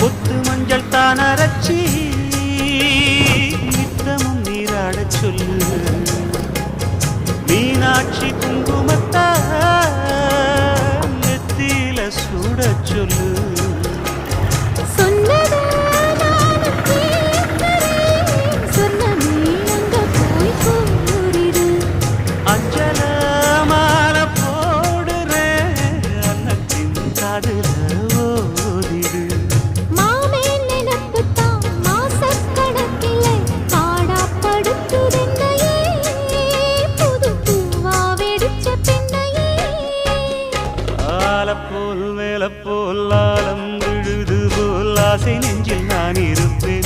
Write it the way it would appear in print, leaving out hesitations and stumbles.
கொத்து மஞ்சள் தான் அரைச்சி நித்தமும் நீராடச் சொல்லு. மீனாட்சி குங்குமத்தா நெத்தியில சூடச் சொல்லு. அஞ்சல மாலை போடுறேன் அன்னத்தின் காதுல ஓதிடு. ஆலப்போல் மேலப்போல் ஆலம் விழுது போல் ஆசை நெஞ்சில் நான் இருப்பேன்.